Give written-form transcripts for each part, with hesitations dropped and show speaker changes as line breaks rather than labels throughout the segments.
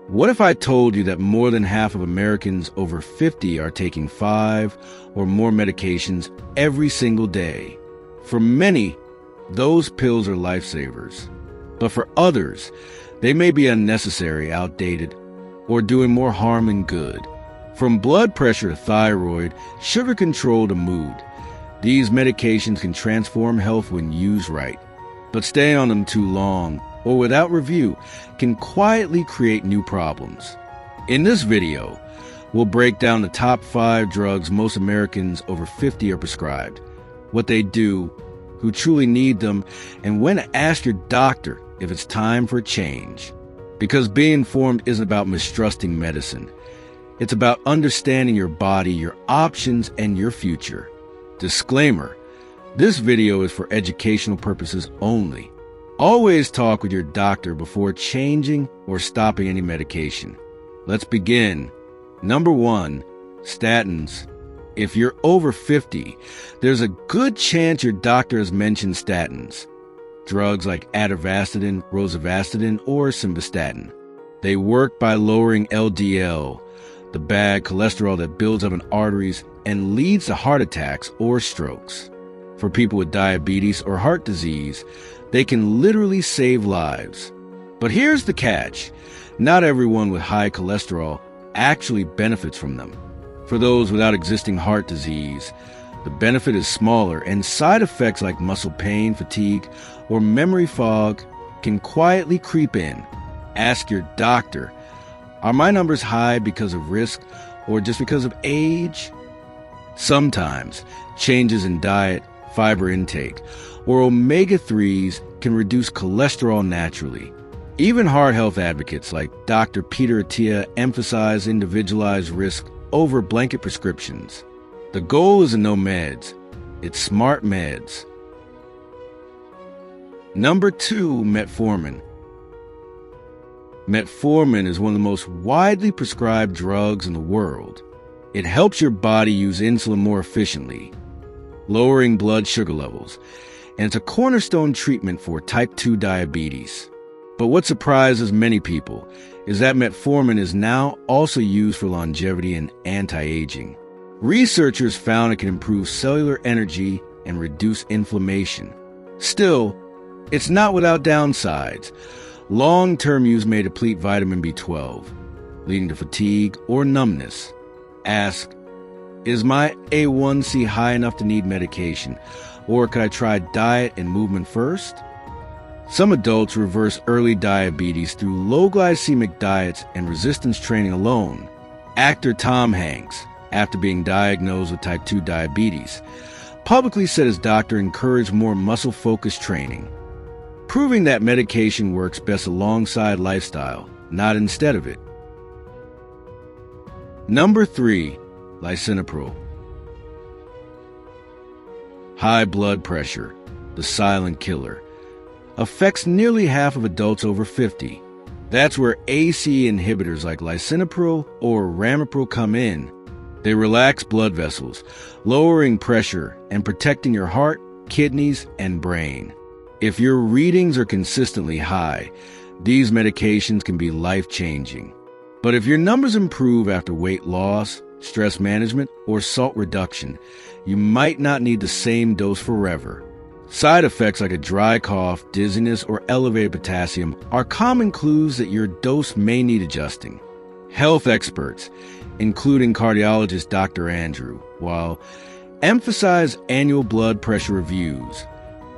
What if I told you that more than half of Americans over 50 are taking 5 or more medications every single day? For many, those pills are lifesavers. But for others, they may be unnecessary, outdated, or doing more harm than good. From blood pressure to thyroid, sugar control to mood, these medications can transform health when used right. But staying on them too long or without review can quietly create new problems. In this video, we'll break down the top 5 drugs most Americans over 50 are prescribed, what they do, who truly need them, and when to ask your doctor if it's time for a change. Because being informed isn't about mistrusting medicine. It's about understanding your body, your options, and your future. Disclaimer: this video is for educational purposes only. Always talk with your doctor before changing or stopping any medication. Let's begin. Number 1, statins. If you're over 50, there's a good chance your doctor has mentioned statins. Drugs like atorvastatin, rosuvastatin, or simvastatin. They work by lowering LDL, the bad cholesterol that builds up in arteries and leads to heart attacks or strokes. For people with diabetes or heart disease, they can literally save lives. But here's the catch: not everyone with high cholesterol actually benefits from them. For those without existing heart disease, the benefit is smaller, and side effects like muscle pain, fatigue, or memory fog can quietly creep in. Ask your doctor, are my numbers high because of risk or just because of age? Sometimes changes in diet, fiber intake, or omega-3s can reduce cholesterol naturally. Even heart health advocates like Dr. Peter Attia emphasize individualized risk over blanket prescriptions. The goal isn't no meds, it's smart meds. Number 2, metformin. Metformin is one of the most widely prescribed drugs in the world. It helps your body use insulin more efficiently, lowering blood sugar levels, and it's a cornerstone treatment for type 2 diabetes. But what surprises many people is that metformin is now also used for longevity and anti-aging. Researchers found it can improve cellular energy and reduce inflammation. Still, it's not without downsides. Long-term use may deplete vitamin B12, leading to fatigue or numbness. Ask, is my A1C high enough to need medication, or could I try diet and movement first? Some adults reverse early diabetes through low glycemic diets and resistance training alone. Actor Tom Hanks, after being diagnosed with type 2 diabetes, publicly said his doctor encouraged more muscle-focused training, proving that medication works best alongside lifestyle, not instead of it. Number 3, Lisinopril. High blood pressure, the silent killer, affects nearly half of adults over 50. That's where ACE inhibitors like lisinopril or ramipril come in. They relax blood vessels, lowering pressure and protecting your heart, kidneys, and brain. If your readings are consistently high, these medications can be life-changing. But if your numbers improve after weight loss, stress management, or salt reduction, you might not need the same dose forever. Side effects like a dry cough, dizziness, or elevated potassium are common clues that your dose may need adjusting. Health experts, including cardiologist Dr. Andrew, will emphasize annual blood pressure reviews,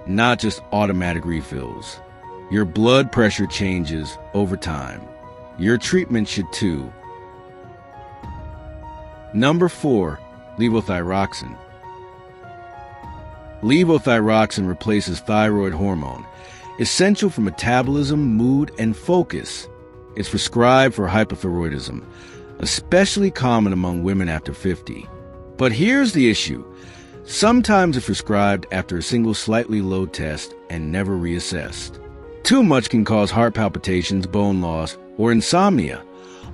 not just automatic refills. Your blood pressure changes over time. Your treatment should too. Number 4, levothyroxine. Levothyroxine replaces thyroid hormone, essential for metabolism, mood, and focus. It's prescribed for hypothyroidism, especially common among women after 50. But here's the issue. Sometimes it's prescribed after a single slightly low test and never reassessed. Too much can cause heart palpitations, bone loss, or insomnia.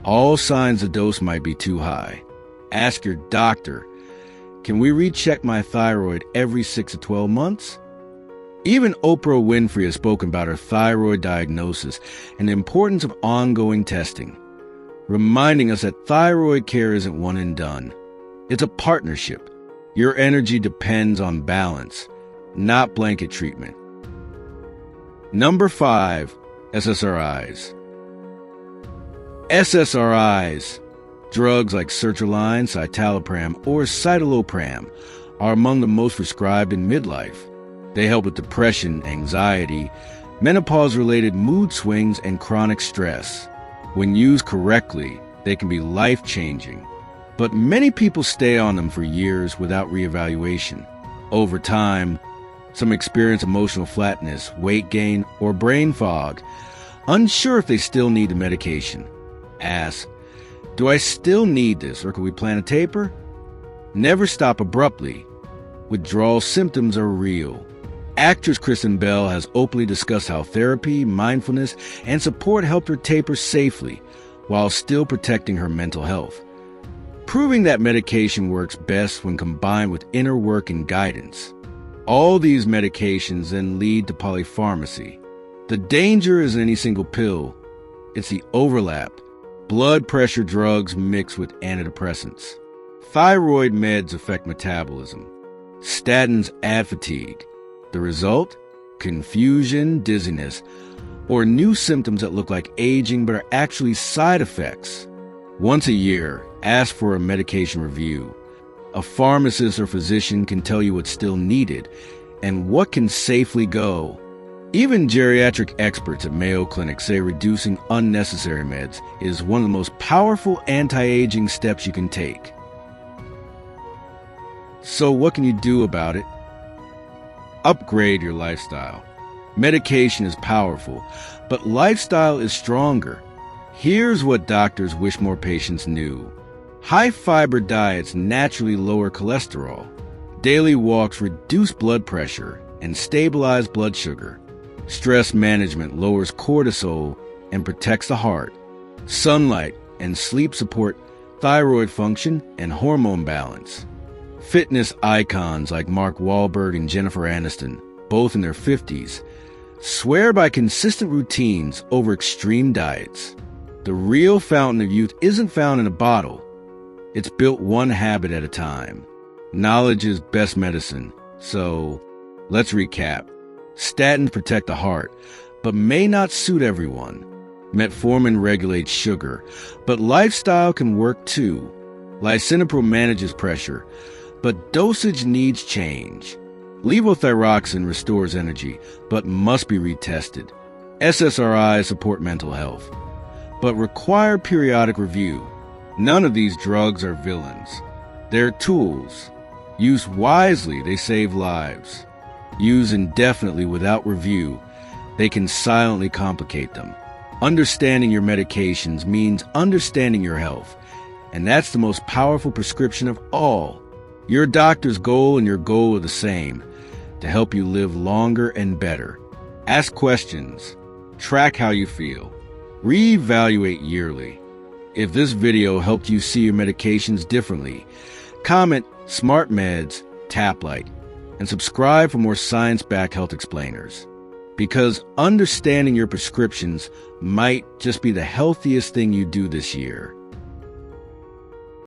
All signs the dose might be too high. Ask your doctor, can we recheck my thyroid every 6 to 12 months? Even Oprah Winfrey has spoken about her thyroid diagnosis and the importance of ongoing testing. reminding us that thyroid care isn't one and done. It's a partnership. Your energy depends on balance, not blanket treatment. Number 5, SSRIs. SSRIs, drugs like sertraline, citalopram, or citalopram, are among the most prescribed in midlife. They help with depression, anxiety, menopause-related mood swings, and chronic stress. When used correctly, they can be life-changing. But many people stay on them for years without reevaluation. Over time, some experience emotional flatness, weight gain, or brain fog, unsure if they still need the medication. Ask, do I still need this, or can we plan a taper? Never stop abruptly. Withdrawal symptoms are real. Actress Kristen Bell has openly discussed how therapy, mindfulness, and support helped her taper safely while still protecting her mental health, proving that medication works best when combined with inner work and guidance. All these medications then lead to polypharmacy. The danger isn't any single pill. It's the overlap. Blood pressure drugs mixed with antidepressants. Thyroid meds affect metabolism. Statins add fatigue. The result? Confusion, dizziness, or new symptoms that look like aging but are actually side effects. Once a year, ask for a medication review. A pharmacist or physician can tell you what's still needed and what can safely go. Even geriatric experts at Mayo Clinic say reducing unnecessary meds is one of the most powerful anti-aging steps you can take. So what can you do about it? Upgrade your lifestyle. Medication is powerful, but lifestyle is stronger. Here's what doctors wish more patients knew. High-fiber diets naturally lower cholesterol. Daily walks reduce blood pressure and stabilize blood sugar. Stress management lowers cortisol and protects the heart. Sunlight and sleep support thyroid function and hormone balance. Fitness icons like Mark Wahlberg and Jennifer Aniston, both in their 50s, swear by consistent routines over extreme diets. The real fountain of youth isn't found in a bottle. It's built one habit at a time. Knowledge is best medicine. So, let's recap. Statins protect the heart, but may not suit everyone. Metformin regulates sugar, but lifestyle can work too. Lisinopril manages pressure, but dosage needs change. Levothyroxine restores energy, but must be retested. SSRIs support mental health, but require periodic review. None of these drugs are villains. They're tools. Used wisely, they save lives. Used indefinitely without review, they can silently complicate them. Understanding your medications means understanding your health, and that's the most powerful prescription of all. Your doctor's goal and your goal are the same, to help you live longer and better. Ask questions. Track how you feel. Reevaluate yearly. If this video helped you see your medications differently, comment Smart Meds, Tap Light, and subscribe for more science-backed health explainers. Because understanding your prescriptions might just be the healthiest thing you do this year.